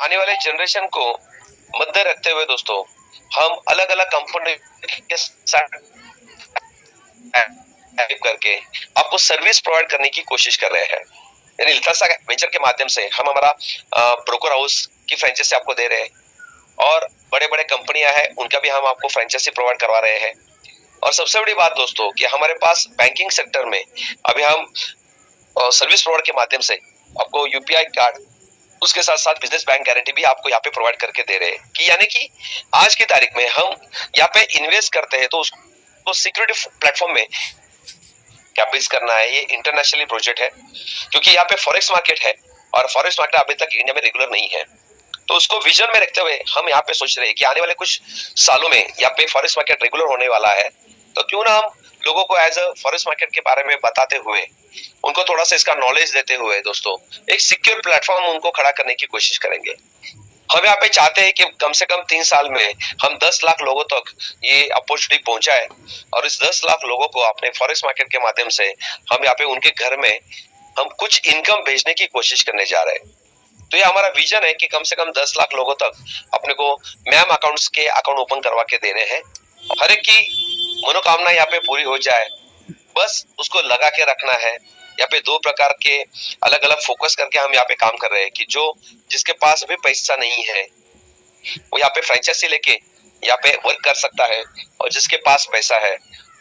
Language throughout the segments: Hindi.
आने वाले जनरेशन को मद्दे रखते हुए दोस्तों हम अलग अलग कंपनी के साथ करके आपको सर्विस प्रोवाइड करने की कोशिश कर रहे हैं। यानी लिथासा वेंचर के माध्यम से हम हमारा ब्रोकर हाउस की फ्रेंचाइजी आपको दे रहे हैं और बड़े बड़े कंपनियां हैं उनका भी हम आपको फ्रेंचाइजी प्रोवाइड करवा रहे हैं। और सबसे बड़ी बात दोस्तों कि हमारे पास बैंकिंग सेक्टर में अभी हम सर्विस प्रोवाइड के माध्यम से आपको यूपीआई कार्ड, उसके साथ साथ बिजनेस बैंक गारंटी भी आपको यहाँ पे प्रोवाइड करके दे रहे हैं कि यानी कि आज की तारीख में हम यहाँ पे इन्वेस्ट करते हैं तो उसको सिक्योरिटी प्लेटफॉर्म में कैपिटल करना है। ये इंटरनेशनली प्रोजेक्ट है क्योंकि यहाँ पे फॉरेक्स मार्केट है और फॉरेक्स मार्केट अभी तक इंडिया में रेगुलर नहीं है। तो उसको विजन में रखते हुए हम यहाँ पे सोच रहे हैं कि आने वाले कुछ सालों में यहाँ पे फॉरेक्स मार्केट रेगुलर होने वाला है, तो क्यों ना हम लोगों को एज अ फॉरेक्स मार्केट के बारे में बताते हुए उनको थोड़ा सा इसका नॉलेज देते हुए दोस्तों एक सिक्योर प्लेटफॉर्म उनको खड़ा करने की कोशिश करेंगे। हम यहाँ पे चाहते हैं कि कम से कम 3 साल में हम 10 लाख लोगों तक ये अपॉर्चुनिटी पहुंचाए और इस 10 लाख लोगों को अपने फॉरेक्स मार्केट के माध्यम से हम यहाँ पे उनके घर में हम कुछ इनकम भेजने की कोशिश करने जा रहे हैं। तो ये हमारा विजन है कि कम से कम 10 लाख लोगों तक अपने को मैम अकाउंट्स के अकाउंट ओपन करवा के देने हैं। हर एक की मनोकामना यहाँ पे पूरी हो जाए, बस उसको लगा के रखना है। यहाँ पे 2 प्रकार के अलग अलग फोकस करके हम यहाँ पे काम कर रहे हैं कि जो जिसके पास अभी पैसा नहीं है वो यहाँ पे फ्रेंचाइजी लेके यहाँ पे वर्क कर सकता है और जिसके पास पैसा है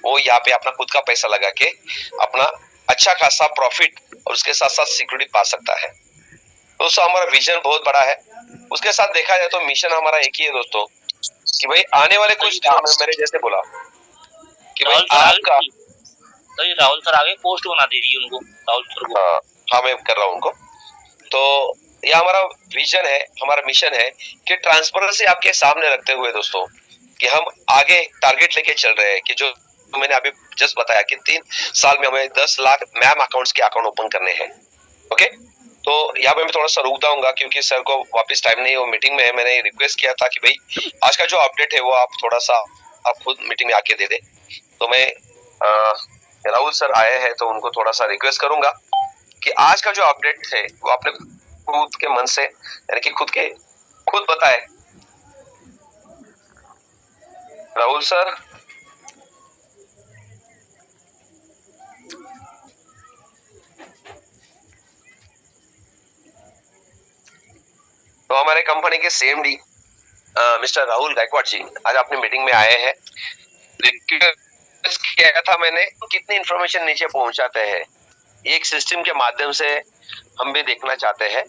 वो यहाँ पे अपना खुद का पैसा लगा के अपना अच्छा खासा प्रॉफिट और उसके साथ साथ सिक्योरिटी पा सकता है। दोस्तों हमारा विजन बहुत बड़ा है, उसके साथ देखा जाए तो मिशन हमारा एक ही है दोस्तों कि भाई आने वाले कुछ दिनों में मैंने जैसे बोला कि भाई आपका तो ये राहुल सर आगे पोस्ट बना दीजिए उनको, राहुल सर को। हाँ मैं कर रहा हूँ उनको। तो ये हमारा विजन है, हमारा मिशन है कि ट्रांसपेरेंसी आपके सामने रखते हुए दोस्तों कि हम आगे टारगेट लेके चल रहे हैं कि जो मैंने अभी जस्ट बताया कि 3 साल में हमें 10 लाख मैम अकाउंट्स के अकाउंट ओपन करने हैं। ओके, तो यहाँ पे मैं थोड़ा सा रुक जाऊंगा क्योंकि सर को वापस टाइम नहीं, वो मीटिंग में है। मैंने रिक्वेस्ट किया था कि भाई आज का जो अपडेट है वो आप थोड़ा सा आप खुद मीटिंग में आके दे दे। तो मैं राहुल सर आए हैं तो उनको थोड़ा सा रिक्वेस्ट करूंगा कि आज का जो अपडेट है वो आपने खुद के मन से यानी कि खुद बताए। राहुल सर तो हमारे कंपनी के सीएमडी मिस्टर राहुल गायकवाड़ जी आज अपनी मीटिंग में आए हैं। रिक्वेस्ट किया था मैंने कितनी इंफॉर्मेशन नीचे पहुंचाते हैं एक सिस्टम के माध्यम से हम भी देखना चाहते हैं।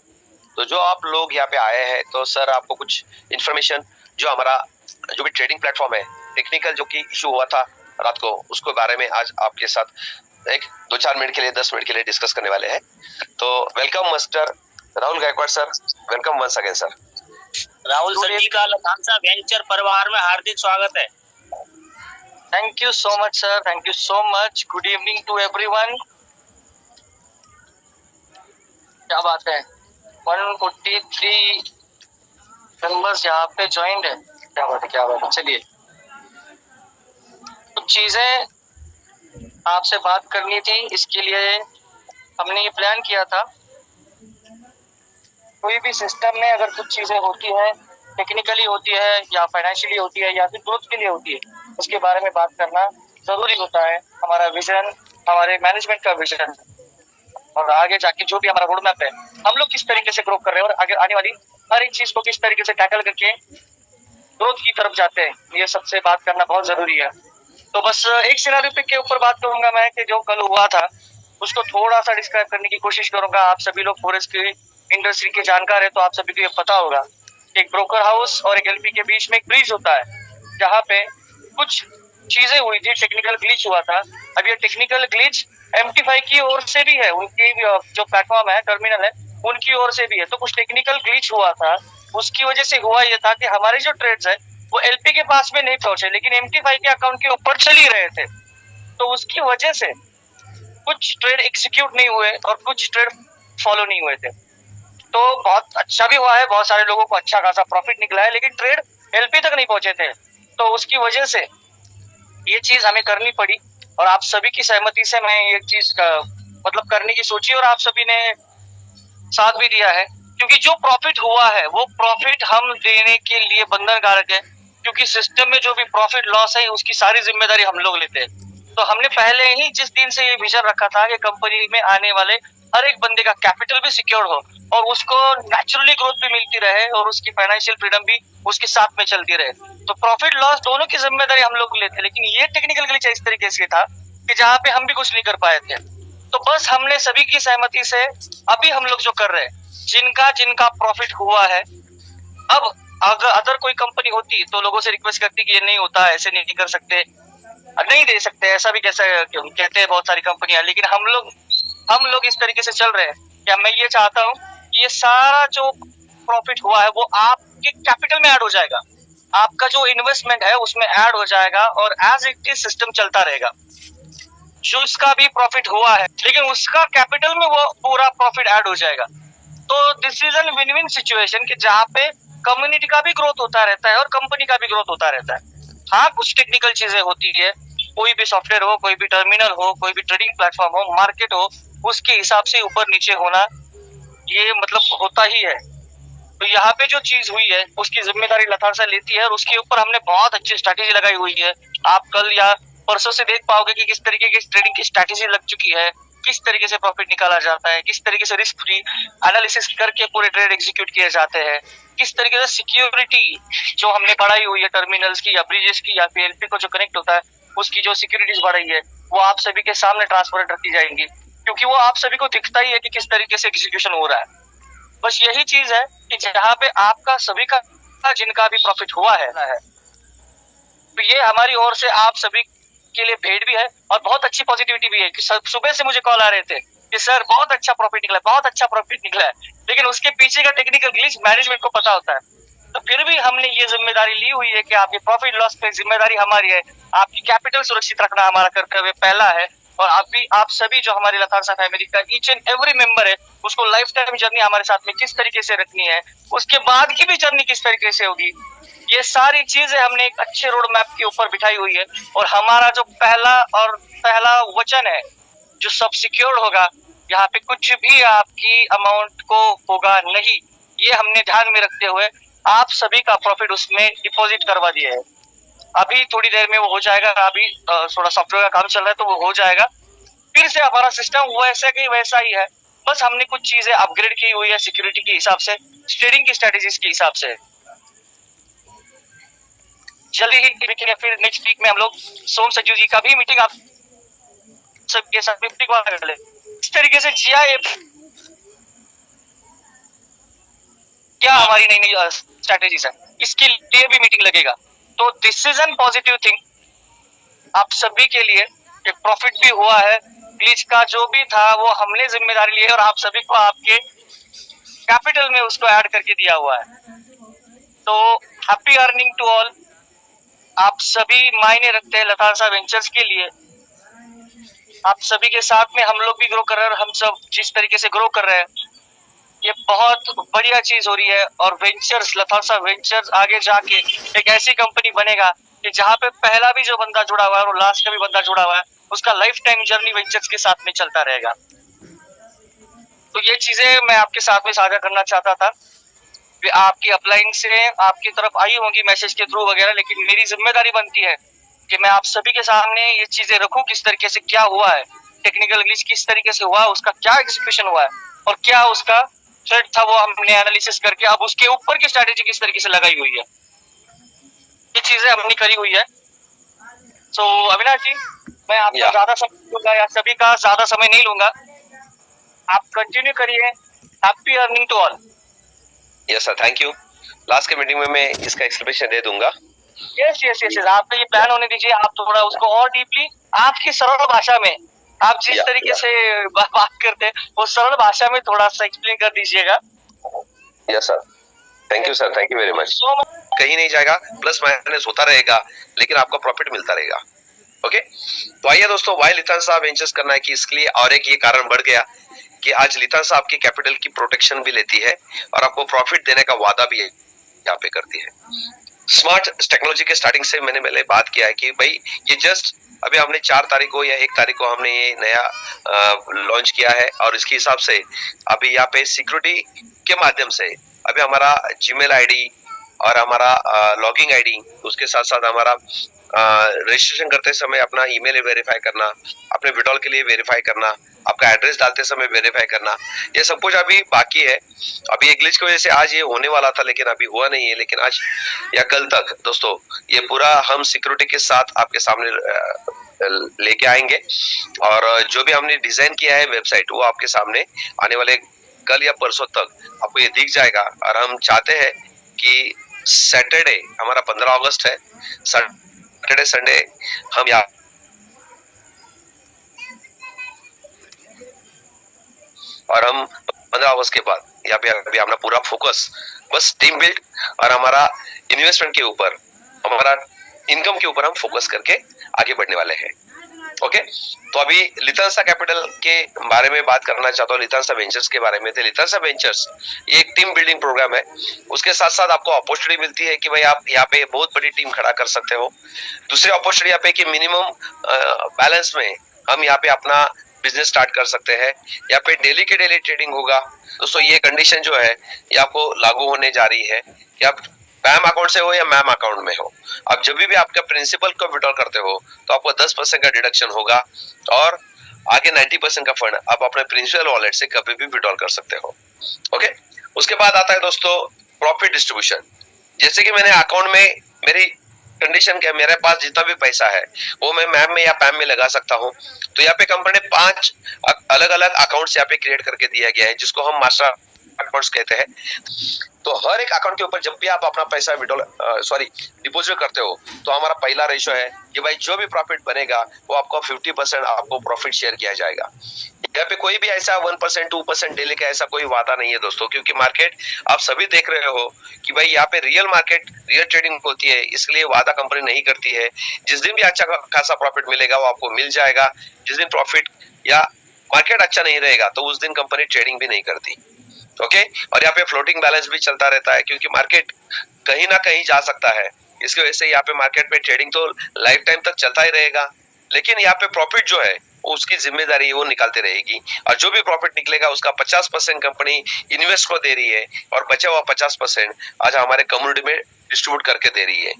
तो जो आप लोग यहाँ पे आए हैं तो सर आपको कुछ इंफॉर्मेशन जो हमारा जो भी ट्रेडिंग प्लेटफॉर्म है टेक्निकल जो कि इशू हुआ था रात को उसके बारे में आज आपके साथ एक 2-4 मिनट के लिए 10 मिनट के लिए डिस्कस करने वाले हैं। तो welcome mister Rahul Gaikwad sir, welcome once again sir. Rahul sir ji का लथांसा वेंचर परिवार में हार्दिक स्वागत है। Thank you so much sir, thank you so much. Good evening to everyone. क्या बात है, 143 मेंबर्स यहाँ पे ज्वाइंड है। क्या बात है, क्या बात है। चलिए कुछ चीजें आपसे बात करनी थी, इसके लिए हमने ये प्लान किया था। कोई भी सिस्टम में अगर कुछ चीजें होती है, टेक्निकली होती है या फाइनेंशियली होती है या फिर ग्रोथ के लिए होती है, उसके बारे में बात करना जरूरी होता है। हमारा विजन, हमारे मैनेजमेंट का विजन और आगे जाके जो भी हमारा रोड मैप है, हम लोग किस तरीके से ग्रो कर रहे हैं और आगे आने वाली हर एक चीज को किस तरीके से टैकल करके ग्रोथ की तरफ जाते हैं, ये सबसे बात करना बहुत जरूरी है। तो बस एक सिनेरियो पे के ऊपर बात करूंगा मैं कि जो कल हुआ था उसको थोड़ा सा डिस्क्राइब करने की कोशिश करूंगा। आप सभी लोग फॉरेस्ट की इंडस्ट्री के जानकार है तो आप सभी को ये पता होगा कि एक ब्रोकर हाउस और एक एलपी के बीच में एक ब्रिज होता है जहाँ पे कुछ चीजें हुई थी, टेक्निकल ग्लिच हुआ था। अब ये टेक्निकल ग्लिच एमटी5 की ओर से भी है, उनकी जो प्लेटफॉर्म है, टर्मिनल है, उनकी ओर से भी है। तो कुछ टेक्निकल ग्लिच हुआ था, उसकी वजह से हुआ ये था कि हमारे जो ट्रेड्स है वो एलपी के पास में नहीं पहुंचे लेकिन एमटी5 के अकाउंट के ऊपर चल ही रहे थे। तो उसकी वजह से कुछ ट्रेड एग्जीक्यूट नहीं हुए और कुछ ट्रेड फॉलो नहीं हुए थे। तो बहुत अच्छा भी हुआ है, बहुत सारे लोगों को अच्छा खासा प्रॉफिट निकला है, लेकिन ट्रेड एलपी तक नहीं पहुंचे थे। तो उसकी वजह से ये चीज हमें करनी पड़ी और आप सभी की सहमति से मैं ये चीज मतलब करने की सोची और आप सभी ने साथ भी दिया है क्योंकि जो प्रॉफिट हुआ है वो प्रॉफिट हम देने के लिए बंधनकारक है, क्योंकि सिस्टम में जो भी प्रॉफिट लॉस है उसकी सारी जिम्मेदारी हम लोग लेते हैं। तो हमने पहले ही जिस दिन से ये विजन रखा था कि कंपनी में आने वाले हर एक बंदे का कैपिटल भी सिक्योर हो और उसको नेचुरली ग्रोथ भी मिलती रहे और उसकी फाइनेंशियल फ्रीडम भी उसके साथ में चलती रहे, तो प्रॉफिट लॉस दोनों की जिम्मेदारी हम लोग लेते हैं। लेकिन ये टेक्निकल ग्लिच इस तरीके से था कि जहाँ पे हम भी कुछ नहीं कर पाए थे, तो बस हमने सभी की सहमति से अभी हम लोग जो कर रहे हैं, जिनका जिनका प्रॉफिट हुआ है, अब अगर अदर कोई कंपनी होती तो लोगों से रिक्वेस्ट करती कि ये नहीं होता, ऐसे नहीं कर सकते, नहीं दे सकते, ऐसा भी कैसे कहते हैं बहुत सारी कंपनियां। लेकिन हम लोग इस तरीके से चल रहे हैं क्या मैं ये चाहता हूँ कि ये सारा जो प्रॉफिट हुआ है वो आपके कैपिटल में ऐड हो जाएगा, आपका जो इन्वेस्टमेंट है उसमें ऐड हो जाएगा और एज इट इज सिस्टम चलता रहेगा। जो उसका भी प्रॉफिट हुआ है लेकिन उसका कैपिटल में वो पूरा प्रॉफिट ऐड हो जाएगा। तो this is an win win situation कि जहाँ पे कम्युनिटी का भी ग्रोथ होता रहता है और कंपनी का भी ग्रोथ होता रहता है। हाँ, कुछ टेक्निकल चीजें होती है, कोई भी सॉफ्टवेयर हो, कोई भी टर्मिनल हो, कोई भी ट्रेडिंग प्लेटफॉर्म हो, मार्केट हो, उसके हिसाब से ऊपर नीचे होना ये मतलब होता ही है। तो यहाँ पे जो चीज हुई है उसकी जिम्मेदारी लथार्सा लेती है और उसके ऊपर हमने बहुत अच्छी स्ट्रैटेजी लगाई हुई है। आप कल या परसों से देख पाओगे कि किस तरीके की ट्रेडिंग की स्ट्रैटेजी लग चुकी है, किस तरीके से प्रॉफिट निकाला जाता है, किस तरीके से रिस्क फ्री एनालिसिस करके पूरे ट्रेड एग्जीक्यूट किए जाते हैं, किस तरीके से सिक्योरिटी जो हमने बढ़ाई हुई है टर्मिनल्स की या ब्रिजेस की या पीएलपी को जो कनेक्ट होता है उसकी जो सिक्योरिटीज बढ़ाई है वो आप सभी के सामने ट्रांसपेरेंट रखी जाएंगी, क्योंकि वो आप सभी को दिखता ही है कि किस तरीके से एग्जीक्यूशन हो रहा है। बस यही चीज है कि जहाँ पे आपका सभी का जिनका भी प्रॉफिट हुआ है तो ये हमारी ओर से आप सभी के लिए भेंट भी है और बहुत अच्छी पॉजिटिविटी भी है कि सुबह से मुझे कॉल आ रहे थे कि सर बहुत अच्छा प्रॉफिट निकला, बहुत अच्छा प्रॉफिट निकला है, लेकिन उसके पीछे का टेक्निकल ग्लिच मैनेजमेंट को पता होता है। तो फिर भी हमने ये जिम्मेदारी ली हुई है कि आपके प्रॉफिट लॉस पे जिम्मेदारी हमारी है, आपकी कैपिटल सुरक्षित रखना हमारा कर्तव्य पहला है। और अभी आप सभी जो हमारे लथार्सा फैमिली का ईच एंड एवरी मेंबर है उसको लाइफ टाइम जर्नी हमारे साथ में किस तरीके से रखनी है, उसके बाद की भी जर्नी किस तरीके से होगी, ये सारी चीजें हमने एक अच्छे रोड मैप के ऊपर बिठाई हुई है। और हमारा जो पहला वचन है जो सब सिक्योर्ड होगा, यहाँ पे कुछ भी आपकी अमाउंट को होगा नहीं, ये हमने ध्यान में रखते हुए आप सभी का प्रॉफिट उसमें डिपॉजिट करवा दिया है। अभी थोड़ी देर में वो हो जाएगा, अभी थोड़ा सॉफ्टवेयर का काम चल रहा है तो वो हो जाएगा। फिर से हमारा सिस्टम वैसे की वैसा ही है, बस हमने कुछ चीजें अपग्रेड की हुई है सिक्योरिटी के हिसाब से, ट्रेडिंग की स्ट्रेटेजीज के हिसाब से। जल्दी ही मीटिंग फिर नेक्स्ट वीक में हम लोग सोम संजू जी का भी मीटिंग आप सबके साथ में कर ले। इस तरीके से जीआई क्या हमारी नई नई स्ट्रेटेजीज है इसके लिए भी मीटिंग लगेगा। तो this is an positive thing आप सभी के लिए कि प्रॉफिट भी हुआ है, ग्लिच का जो भी था वो हमने जिम्मेदारी ली है और आप सभी को आपके कैपिटल में उसको ऐड करके दिया हुआ है। तो हैप्पी अर्निंग टू ऑल। आप सभी मायने रखते हैं लथार्सा वेंचर्स के लिए, आप सभी के साथ में हम लोग भी ग्रो कर रहे हैं और हम सब जिस तरीके से ग्रो कर रहे हैं ये बहुत बढ़िया चीज हो रही है। और वेंचर्स लथार्सा वेंचर्स आगे जाके एक ऐसी कंपनी बनेगा कि जहाँ पे पहला भी जो बंदा जुड़ा हुआ है और लास्ट का भी बंदा जुड़ा हुआ है उसका लाइफ टाइम जर्नी वेंचर्स के साथ में चलता रहेगा। तो ये चीजें मैं आपके साथ में साझा करना चाहता था। आपकी अपलाइन से आपकी तरफ आई होंगी मैसेज के थ्रू वगैरह, लेकिन मेरी जिम्मेदारी बनती है कि मैं आप सभी के सामने ये चीजें रखूं किस तरीके से क्या हुआ है, टेक्निकल ग्लिच किस तरीके से हुआ, उसका क्या एग्जीक्यूशन हुआ है और क्या उसका थ्रेट था वो हमने एनालिसिस करके अब उसके ऊपर की स्ट्रैटेजी किस तरीके से लगाई हुई है, ये चीजें हमने करी हुई है। सो अविनाश जी मैं आपका ज्यादा समय लूंगा या सभी का ज्यादा समय नहीं लूंगा, आप कंटिन्यू करिए। Happy earning to all. Yes sir, thank you. Last के मीटिंग में मैं इसका एक्सप्लेनेशन दे दूंगा। यस यस यस, आपको ये प्लान होने दीजिए, आप थोड़ा उसको और डीपली आपकी सरल भाषा में आप जिस तरीके से बात करते हैं वो सरल भाषा में थोड़ा सा एक्सप्लेन कर दीजिएगा। Yes sir, thank you sir, thank you very much. कहीं नहीं जाएगा, प्लस माइनस होता रहेगा लेकिन आपको प्रॉफिट मिलता रहेगा। ओके, तो आइए दोस्तों, वाई लिथार्सा वेंचर्स करना है कि इसके लिए और एक ये कारण बढ़ गया कि आज लिथार्सा आपकी कैपिटल की प्रोटेक्शन भी लेती है और आपको प्रॉफिट देने का वादा भी यहाँ पे करती है। स्मार्ट टेक्नोलॉजी के स्टार्टिंग से मैंने पहले बात किया है कि भाई ये जस्ट अभी हमने 4 तारीख को या 1 तारीख को हमने ये नया लॉन्च किया है और इसके हिसाब से अभी यहाँ पे सिक्योरिटी के माध्यम से अभी हमारा जीमेल आईडी और हमारा लॉगिंग आईडी, उसके साथ साथ हमारा रजिस्ट्रेशन करते समय अपना ईमेल वेरीफाई करना, अपने विड्रॉल के लिए वेरीफाई करना, आपका एड्रेस डालते समय वेरीफाई करना, ये सब कुछ अभी बाकी है। अभी एक ग्लिच की वजह से आज ये होने वाला था लेकिन अभी हुआ नहीं है, लेकिन आज या कल तक दोस्तों ये पूरा हम सिक्योरिटी के साथ आपके सामने लेके आएंगे और जो भी हमने डिजाइन किया है वेबसाइट वो आपके सामने आने वाले कल या परसों तक आपको ये दिख जाएगा। और हम चाहते हैं कि सैटरडे हमारा 15 अगस्त है, सैटरडे संडे हम यहाँ और हम 15 अगस्त के बाद यहाँ पे अभी हमारा पूरा फोकस बस टीम बिल्ड और हमारा इन्वेस्टमेंट के ऊपर, हमारा इनकम के ऊपर हम फोकस करके आगे बढ़ने वाले हैं। ओके, तो अभी लिथांसा कैपिटल के बारे में बात करना चाहता हूँ, लिथांसा वेंचर्स के बारे में। तो लिथांसा वेंचर्स ये एक टीम बिल्डिंग प्रोग्राम है, उसके साथ साथ आपको अपॉर्चुनिटी मिलती है कि भाई आप यहाँ पे बहुत बड़ी टीम खड़ा कर सकते हो। दूसरी अपॉर्चुनिटी यहाँ पे कि मिनिमम बैलेंस में हम यहाँ पे अपना बिजनेस स्टार्ट कर सकते हैं। यहाँ पे डेली के डेली ट्रेडिंग होगा दोस्तों। ये कंडीशन जो है ये आपको लागू होने जा रही है कि आप पैम अकाउंट से हो या मैम अकाउंट में हो, आप जब भी आपका प्रिंसिपल को विड्रॉ करते हो तो आपको 10% का डिडक्शन होगा और आगे 90% का फंड आप अपने प्रिंसिपल वॉलेट से कभी भी विड्रॉ कर सकते हो। ओके, उसके बाद आता है दोस्तों प्रॉफिट डिस्ट्रीब्यूशन। जैसे कि मैंने अकाउंट में मेरी कंडीशन क्या, मेरे पास जितना भी पैसा है वो मैं मैम में या पैम में लगा सकता हूँ। तो यहाँ पे कंपनी ने 5 अलग अलग अकाउंट्स यहाँ पे क्रिएट करके दिया गया है जिसको हम मास्टर अकाउंट्स कहते हैं। तो हर एक अकाउंट के ऊपर जब भी आप अपना पैसा डिपॉजिट करते हो तो हमारा पहला रेशो है कि भाई जो भी प्रॉफिट बनेगा वो आपको 50% आपको प्रॉफिट शेयर किया जाएगा। यहाँ पे कोई भी ऐसा 1% 2% डेली का ऐसा कोई वादा नहीं है दोस्तों, क्योंकि मार्केट आप सभी देख रहे हो कि भाई यहाँ पे रियल मार्केट रियल ट्रेडिंग होती है, इसलिए वादा कंपनी नहीं करती है। जिस दिन भी अच्छा खासा प्रॉफिट मिलेगा वो आपको मिल जाएगा, जिस दिन प्रॉफिट या मार्केट अच्छा नहीं रहेगा तो उस दिन कंपनी ट्रेडिंग भी नहीं करती। ओके, और यहाँ पे फ्लोटिंग बैलेंस भी चलता रहता है क्योंकि मार्केट कहीं ना कहीं जा सकता है, इसकी वजह से यहाँ पे मार्केट में ट्रेडिंग तो लाइफ टाइम तक चलता ही रहेगा, लेकिन यहाँ पे प्रॉफिट जो है उसकी जिम्मेदारी वो निकालती रहेगी और जो भी प्रॉफिट निकलेगा उसका 50% कंपनी इन्वेस्ट को दे रही है और बचा हुआ 50% आज हमारे कम्युनिटी में डिस्ट्रीब्यूट करके दे रही है।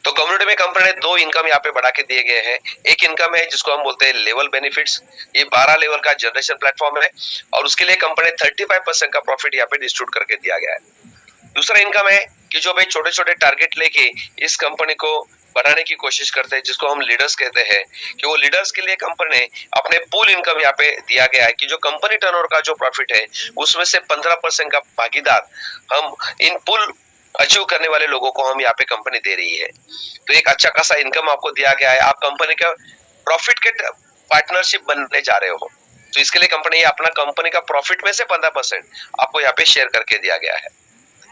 तो कम्युनिटी में कंपनी ने 2 इनकम यहाँ पे बढ़ा के दिए गए हैं। एक इनकम है जिसको हम बोलते हैं लेवल बेनिफिट्स, ये 12 लेवल का जनरेशन प्लेटफॉर्म है और उसके लिए कंपनी ने 35% का प्रॉफिट यहाँ पे डिस्ट्रीब्यूट करके दिया गया है। दूसरा इनकम है कि जो भाई छोटे छोटे टारगेट लेके इस कंपनी को बढ़ाने की कोशिश करते हैं जिसको हम लीडर्स कहते हैं, कि वो लीडर्स के लिए कंपनी ने अपने पूल इनकम यहाँ पे दिया गया है कि जो कंपनी टर्नओवर का जो प्रॉफिट है उसमें से 15% का भागीदार हम इन पुल अचीव करने वाले लोगों को हम यहाँ पे कंपनी दे रही है। तो एक अच्छा खासा इनकम आपको दिया गया है, आप कंपनी का प्रॉफिट के पार्टनरशिप बनने जा रहे हो, तो इसके लिए कंपनी अपना कंपनी का प्रॉफिट में से 15% आपको यहाँ पे शेयर करके दिया गया है।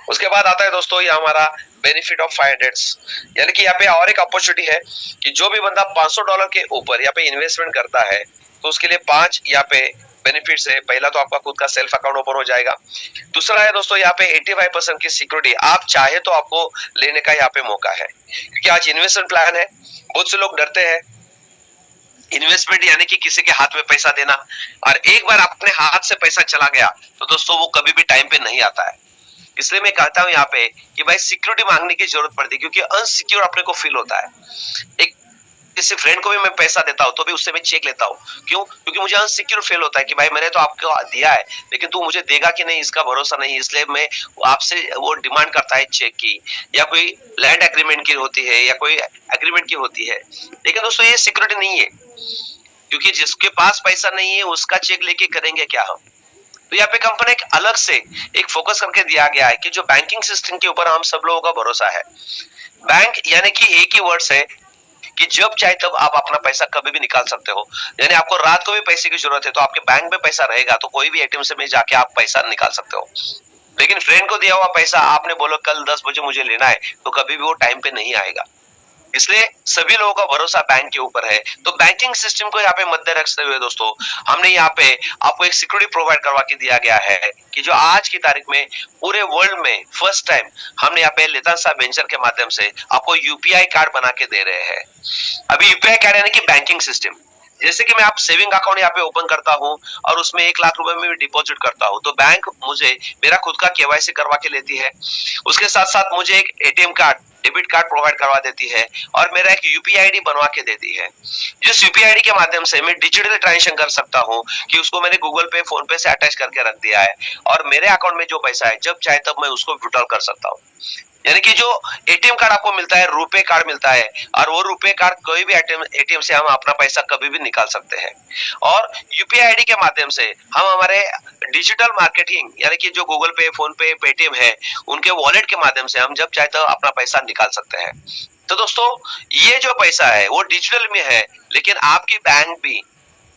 उसके बाद आता है दोस्तों ये हमारा बेनिफिट ऑफ 500, यानी कि यहाँ पे और एक अपॉर्चुनिटी है कि जो भी बंदा $500 के ऊपर यहाँ पे इन्वेस्टमेंट करता है तो उसके लिए 5 यहाँ पे बेनिफिट्स है। पहला तो आपका खुद का सेल्फ अकाउंट ओपन हो जाएगा। दूसरा है दोस्तों यहाँ पे 85% की सिक्योरिटी आप चाहे तो आपको लेने का यहाँ पे मौका है, क्योंकि आज इन्वेस्टमेंट प्लान है। बहुत से लोग डरते हैं इन्वेस्टमेंट यानी कि किसी के हाथ में पैसा देना, और एक बार अपने हाथ से पैसा चला गया तो दोस्तों वो कभी भी टाइम पे नहीं आता है। इसलिए मैं कहता हूं यहाँ पे कि भाई सिक्योरिटी मांगने की जरूरत पड़ती है, क्योंकि अनसिक्योर अपने को फील होता है। एक किसी फ्रेंड को भी मैं पैसा देता हूं तो भी उससे मैं चेक लेता हूं, क्यों? क्योंकि मुझे अनसिक्योर फील होता है कि भाई मैंने तो आपको दिया है लेकिन तू मुझे देगा कि नहीं इसका भरोसा नहीं, इसलिए मैं आपसे वो डिमांड करता है चेक की, या कोई लैंड एग्रीमेंट की होती है या कोई एग्रीमेंट की होती है। लेकिन दोस्तों ये सिक्योरिटी नहीं है, क्योंकि जिसके पास पैसा नहीं है उसका चेक लेके करेंगे क्या हम? तो यहाँ पे कंपनी एक अलग से एक फोकस करके दिया गया है कि जो बैंकिंग सिस्टम के ऊपर हम सब लोगों का भरोसा है। बैंक यानी कि एक ही वर्ड्स है कि जब चाहे तब आप अपना पैसा कभी भी निकाल सकते हो, यानी आपको रात को भी पैसे की जरूरत है तो आपके बैंक में पैसा रहेगा तो कोई भी एटीएम से में जाके आप पैसा निकाल सकते हो। लेकिन फ्रेंड को दिया हुआ पैसा आपने बोलो कल 10 बजे मुझे लेना है तो कभी भी वो टाइम पे नहीं आएगा। इसलिए सभी लोगों का भरोसा बैंक के ऊपर है। तो बैंकिंग सिस्टम को यहाँ पे मध्य रखते हुए दोस्तों, हमने यहाँ पे आपको एक सिक्योरिटी प्रोवाइड करवा के दिया गया है कि जो आज की तारीख में पूरे वर्ल्ड में फर्स्ट टाइम हमने यहाँ पे लेतांसा वेंचर के माध्यम से आपको यूपीआई कार्ड बना के दे रहे हैं। अभी यूपीआई कार्ड यानी कि बैंकिंग सिस्टम, जैसे कि मैं आप सेविंग अकाउंट यहाँ पे ओपन करता हूँ और उसमें 1 लाख रुपए में डिपॉजिट करता हूँ, तो बैंक मुझे मेरा खुद का केवाईसी करवा के लेती है। उसके साथ साथ मुझे एक ATM card, debit card provide करवा देती है और मेरा एक यूपीआई आईडी बनवा के देती है। जिस यूपीआई आईडी के माध्यम से मैं डिजिटल ट्रांजेक्शन कर सकता हूँ कि उसको मैंने गूगल पे, फोन पे से अटैच करके रख दिया है और मेरे अकाउंट में जो पैसा है जब चाहे तब मैं उसको विड्रॉल कर सकता हूँ। यानी कि जो एटीएम कार्ड आपको मिलता है, रुपए कार्ड मिलता है, और वो रुपए कार्ड कोई भी एटीएम से हम अपना पैसा कभी भी निकाल सकते हैं। और यूपीआई आईडी के माध्यम से हम हमारे डिजिटल मार्केटिंग यानी कि जो गूगल पे, फोन पे, पेटीएम है, उनके वॉलेट के माध्यम से हम जब चाहे तो अपना पैसा निकाल सकते हैं। तो दोस्तों, ये जो पैसा है वो डिजिटल में है, लेकिन आपकी बैंक भी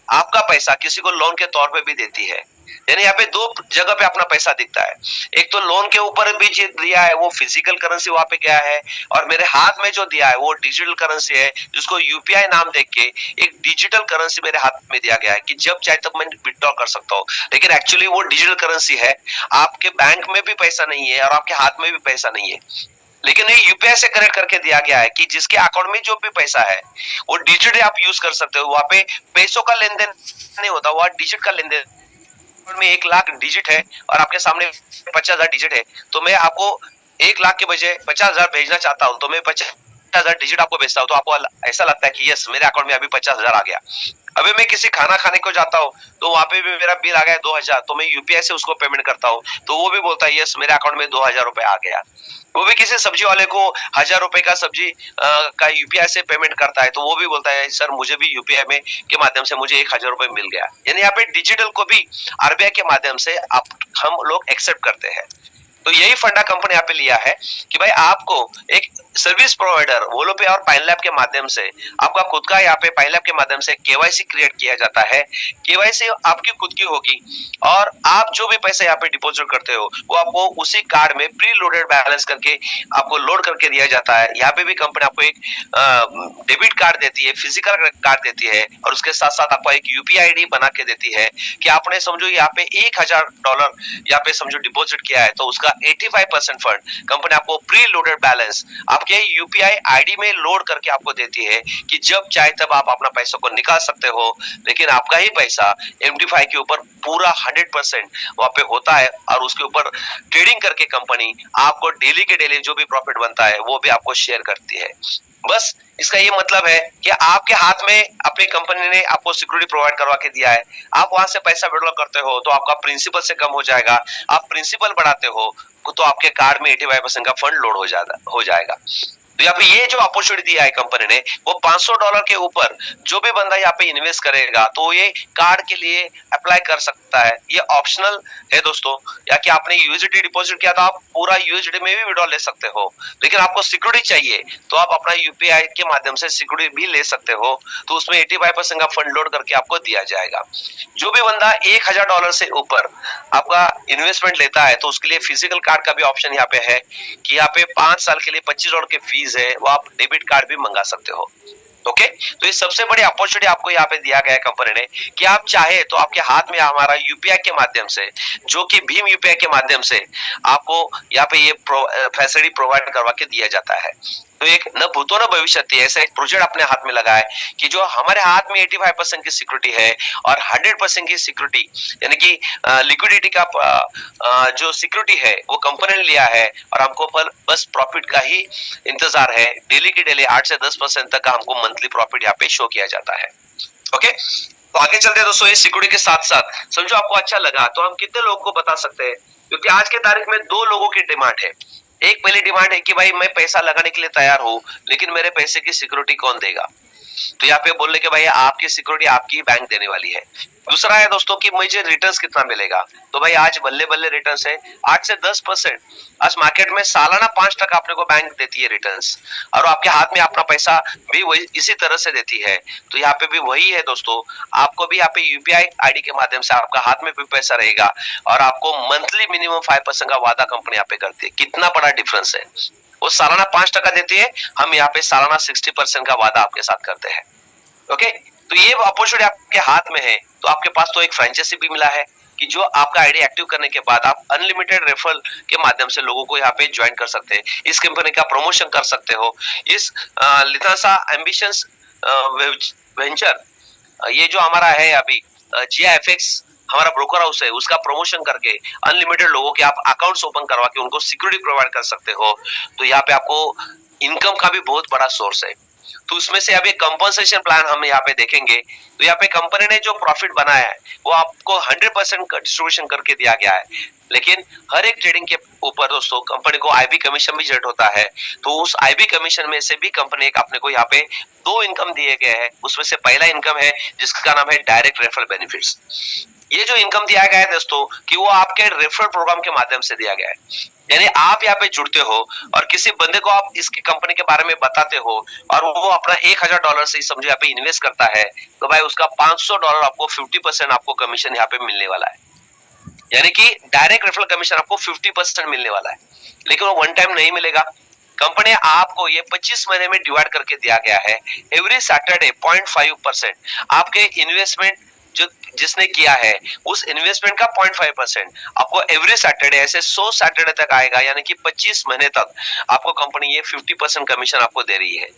आपका पैसा किसी को लोन के तौर पे भी देती है। यानी यहाँ पे 2 जगह पे अपना पैसा दिखता है। एक तो लोन के ऊपर भी दिया है, वो फिजिकल करेंसी वहां पे गया है, और मेरे हाथ में जो दिया है वो डिजिटल करेंसी है, जिसको यूपीआई नाम देख के एक डिजिटल करेंसी मेरे हाथ में दिया गया है कि जब चाहे तब मैं विड्रॉ कर सकता हूँ। लेकिन एक्चुअली वो डिजिटल करेंसी है, आपके बैंक में भी पैसा नहीं है और आपके हाथ में भी पैसा नहीं है, लेकिन ये यूपीआई से कनेक्ट करके दिया गया है कि जिसके अकाउंट में जो भी पैसा है वो डिजिटली आप यूज कर सकते हो। वहां पे पैसों का लेन देन नहीं होता, वहां डिजिट का लेन देन में 1 लाख डिजिट है और आपके सामने 50,000 डिजिट है, तो मैं आपको 1 लाख के बजाय 50,000 भेजना चाहता हूँ, तो मैं 50,000 डिजिट आपको भेजता हूँ, तो आपको ऐसा लगता है कि यस, मेरे अकाउंट में अभी 50,000 आ गया। अभी मैं किसी खाना खाने को जाता हूँ तो वहां पे भी मेरा बिल आ गया 2,000, तो मैं यूपीआई से उसको पेमेंट करता हूँ, तो वो भी बोलता है यस, मेरे अकाउंट में 2,000 रुपए आ गया। वो भी किसी सब्जी वाले को 1,000 रुपए का सब्जी का यूपीआई से पेमेंट करता है, तो वो भी बोलता है सर, मुझे भी यूपीआई में के माध्यम से मुझे 1,000 रुपए मिल गया। यानी यहाँ पे डिजिटल को भी आरबीआई के माध्यम से हम लोग एक्सेप्ट करते हैं। तो यही फंडा कंपनी यहाँ पे लिया है कि भाई आपको एक सर्विस प्रोवाइडर वोलोपे और पाइनलैब के माध्यम से आपका खुद का यहाँ पे पाइनलैब के माध्यम से केवाईसी क्रिएट किया जाता है। केवाईसी आपकी खुद की होगी और आप जो भी पैसे यहाँ पे डिपॉजिट करते हो वो आपको उसी कार्ड में प्री लोडेड बैलेंस करके आपको लोड करके दिया जाता है। यहाँ पे भी कंपनी आपको एक डेबिट कार्ड देती है, फिजिकल कार्ड देती है, और उसके साथ साथ आपको एक यूपीआई आईडी बना के देती है कि आपने समझो यहाँ पे $1,000 यहाँ पे समझो डिपॉजिट किया है, तो उसका 85% फंड कंपनी आपको प्री लोडेड बैलेंस आपके यूपीआई आईडी में लोड करके आपको देती है कि जब चाहे तब आप अपना पैसा को निकाल सकते हो। लेकिन आपका ही पैसा MT5 के ऊपर पूरा 100% वहां पे होता है और उसके ऊपर ट्रेडिंग करके कंपनी आपको डेली के डेली जो भी प्रॉफिट बनता है वो भी आपको शेयर करती है। बस इसका ये मतलब है कि आपके हाथ में अपनी कंपनी ने आपको सिक्योरिटी प्रोवाइड करवा के दिया है, आप वहां से पैसा विड्रॉ करते हो तो आपका प्रिंसिपल से कम हो जाएगा, आप प्रिंसिपल बढ़ाते हो तो आपके कार्ड में 85% का फंड लोड हो जाएगा। तो यहाँ पे ये जो अपॉर्चुनिटी दिया है कंपनी ने, वो $500 के ऊपर जो भी बंदा यहाँ पे इन्वेस्ट करेगा तो ये कार्ड के लिए अप्लाई कर सकता है। ये ऑप्शनल है दोस्तों, या कि आपने यूएसडी डिपॉजिट किया तो आप पूरा यूएसडी में भी विड्रॉ ले सकते हो, लेकिन आपको सिक्योरिटी चाहिए तो आप अपना यूपीआई के माध्यम से सिक्योरिटी भी ले सकते हो, तो उसमें 85% का फंड लोड करके आपको दिया जाएगा। जो भी बंदा $1,000 से ऊपर आपका इन्वेस्टमेंट लेता है तो उसके लिए फिजिकल कार्ड का भी ऑप्शन यहाँ पे है कि यहाँ पे 5 साल के लिए $25 की फीस है, वो आप डेबिट कार्ड भी मंगा सकते हो। ओके, तो ये सबसे बड़ी अपॉर्चुनिटी आपको यहाँ पे दिया गया है कंपनी ने कि आप चाहे तो आपके हाथ में हमारा यूपीआई के माध्यम से, जो कि भीम यूपीआई के माध्यम से आपको यहाँ पे ये फैसिलिटी प्रोवाइड करवा के दिया जाता है। तो एक न भूतो न भविष्य ऐसा एक प्रोजेक्ट अपने हाथ में लगा है कि जो हमारे हाथ में 85% की सिक्योरिटी है और 100% की सिक्योरिटी यानी कि लिक्विडिटी का जो सिक्योरिटी है वो कंपनी ने लिया है, और हमको बस प्रॉफिट का ही इंतजार है। डेली की डेली 8 से 10% तक का हमको मंथली प्रॉफिट यहाँ पे शो किया जाता है। ओके, तो आगे चलते हैं दोस्तों। इस सिक्योरिटी के साथ साथ समझो आपको अच्छा लगा तो हम कितने लोगों को बता सकते हैं, क्योंकि आज के तारीख में 2 लोगों की डिमांड है। एक पहली डिमांड है कि भाई मैं पैसा लगाने के लिए तैयार हूं, लेकिन मेरे पैसे की सिक्योरिटी कौन देगा। तो यहाँ पे बोलने के भाई आपकी सिक्योरिटी आपकी बैंक देने वाली है। दूसरा है दोस्तों कि मुझे रिटर्न्स कितना मिलेगा। तो भाई आज बल्ले बल्ले रिटर्न्स है 8 से 10%। आज मार्केट में सालाना 5% अपने को बैंक देती है रिटर्न्स, और आपके हाथ में अपना पैसा भी वही इसी तरह से देती है। तो यहाँ पे भी वही है दोस्तों, आपको भी यहाँ पे यूपीआई आईडी के माध्यम से आपका हाथ में भी पैसा रहेगा, और आपको मंथली मिनिमम 5% का वादा कंपनी यहाँ पे करती है। कितना बड़ा डिफरेंस है। वो सालाना 5% देती है, हम यहाँ पे सालाना 60% का वादा आपके साथ करते हैं। ओके, तो ये अपॉर्चुनिटी आपके हाथ में है। तो आपके पास तो एक फ्रेंचाइजी भी मिला है कि जो आपका आईडी एक्टिव करने के बाद आप अनलिमिटेड रेफरल के माध्यम से लोगों को यहाँ पे ज्वाइन कर सकते हैं, इस कंपनी का प्रमोशन कर सकते हो। इस लिथासा एम्बिशंस वेंचर, ये जो हमारा है अभी GIFX हमारा ब्रोकर हाउस है, उसका प्रमोशन करके अनलिमिटेड लोगों के आप अकाउंट्स ओपन करवा के उनको सिक्योरिटी प्रोवाइड कर सकते हो। तो यहाँ पे आपको इनकम का भी बहुत बड़ा सोर्स है। तो उसमें से अभी कंपनसेशन प्लान हम यहाँ पे देखेंगे। तो यहाँ पे कंपनी ने जो प्रॉफिट बनाया है वो आपको 100% डिस्ट्रीब्यूशन करके दिया गया है, लेकिन हर एक ट्रेडिंग के ऊपर दोस्तों कंपनी को IB कमीशन भी जनरेट होता है। तो उस IB कमीशन में से भी कंपनी अपने को यहाँ पे 2 इनकम दिए गए हैं। उसमें से पहला इनकम है जिसका नाम है डायरेक्ट रेफरल बेनिफिट्स। ये जो इनकम दिया गया है दोस्तों कि वो आपके रेफरल प्रोग्राम के माध्यम से दिया गया है। यानी आप यहाँ पे जुड़ते हो और किसी बंदे को आप इसकी कंपनी के बारे में बताते हो और वो अपना $1000 से समझो यहाँ पे इन्वेस्ट करता है, तो भाई उसका $500 आपको 50% आपको कमीशन यहाँ पे मिलने वाला है। यानी कि डायरेक्ट रेफरल कमीशन आपको 50% मिलने वाला है, लेकिन वो वन टाइम नहीं मिलेगा। कंपनी आपको ये 25 महीने में डिवाइड करके दिया गया है। एवरी सैटरडे 0.5% आपके इन्वेस्टमेंट जो जिसने किया है उस इन्वेस्टमेंट का 0.5% आपको एवरी सैटरडे, ऐसे 100 सैटरडे तक आएगा। यानी कि 25 महीने तक आपको कंपनी ये 50% कमीशन आपको दे रही है।